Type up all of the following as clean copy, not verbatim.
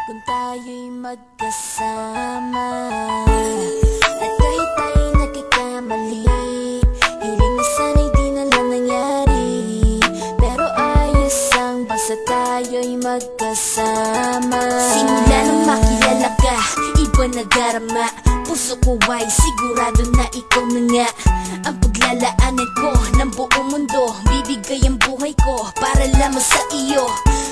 kung tayo'y magkasama. At kahit tayo'y nagkakamali, hiling na sana'y di na lang nangyari. Pero ayos ang basta tayo'y magkasama. Simula nang makilala ka, iba nadarama. Puso ko ay sigurado na ikaw na nga ang paglalaanan ko ng buong mundo. Bibigay ang buhay ko para lamang sa iyo.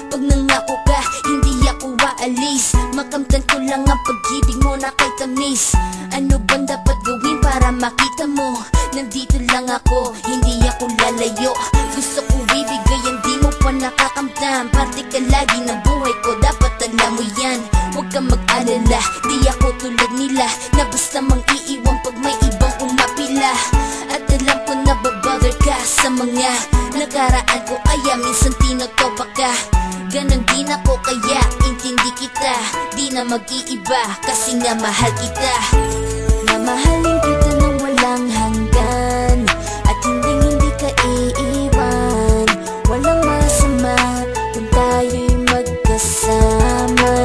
Pag nangako ka, hindi ako waalis. Makamtan ko lang ang pag-ibig mo na kay tamis. Ano bang dapat gawin para makita mo? Nandito lang ako, hindi ako lalayo. Gusto ko bibigay ang di mo pa nakakamtam. Parte ka lagi ng buhay ko, dapat alam mo yan. Huwag kang mag-alala, di ako tulad nila na basta mang iiwan pag may ibang umapila. At alam ko na babother ka sa mga nakaraan ko, kaya minsan tinotopa ka. Ganon din ako kaya intindi kita. Di na mag-iiba kasi nga mahal kita. Mamahalin kita ng walang hanggan, at hindi ka iiwan. Walang masama kung tayo'y magkasama.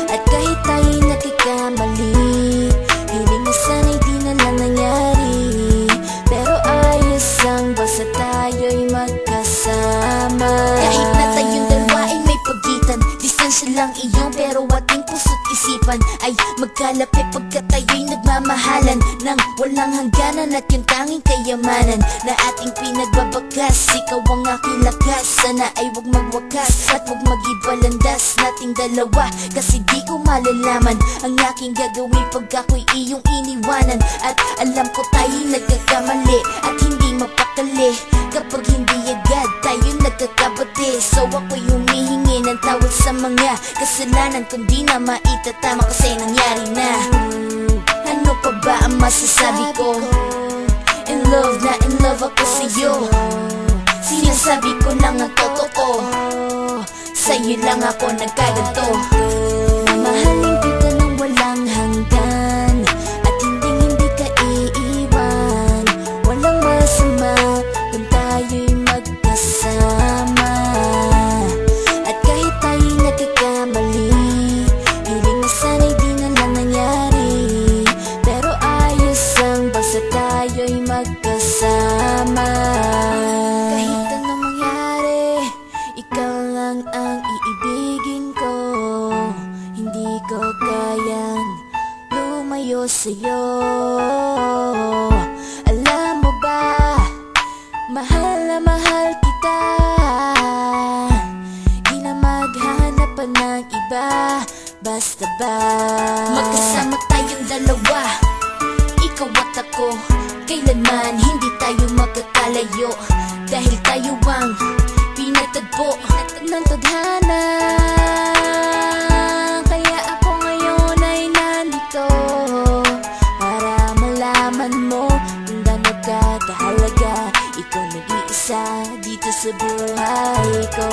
At kahit tayo'y nagkakamali, hiling na sana'y di na lang nangyari. Pero ayos ang basta tayo'y magkasama. Kahit na tayong dalawa ay may pagitan, distansya lang iyon pero ating puso't isipan ay magkalapit pagkat tayo'y nagmamahalan ng walang hangganan. At yung tanging kayamanan na ating pinagbabakas, ikaw ang aking lakas. Sana ay huwag magwakas at huwag mag-ibalandas nating dalawa, kasi di ko malalaman ang aking gagawin pag ako'y iyong iniwanan. At alam ko tayo'y nagkakamali at hindi mapakali kapag hindi agad tayo nagkakabati. So ako'y humihingi ng tawad sa mga kasalanan kung di na maitatama kasi nangyari na. Ano pa ba ang masasabi ko? In love na in love ako sa'yo. Sinasabi ko lang ang totoo, sa'yo lang ako nagkaganto. Mamahalin kita ng walang hanggan, at hindi ka iiwan. Walang masama kung tayo'y magkasama. At kahit tayo'y nagkakamali, hiling na sana'y di na lang nangyari. Pero ayos ang basta tayo'y magkasama. Kahit anong mangyari, ikaw lang ang iibigin ko. Hindi ko kayang lumayo sa'yo. Alam mo ba, mahal na mahal kita. Di na maghanap pa ng iba, basta ba magkasama tayong dalawa, ikaw at ako. Kailanman hindi tayo magkakalayo, dahil tayo ang pinatagpo ng tadhana. Kaya ako ngayon ay nandito para malaman mo kung gaano ka kahalaga. Ikaw nag-iisa dito sa buhay ko.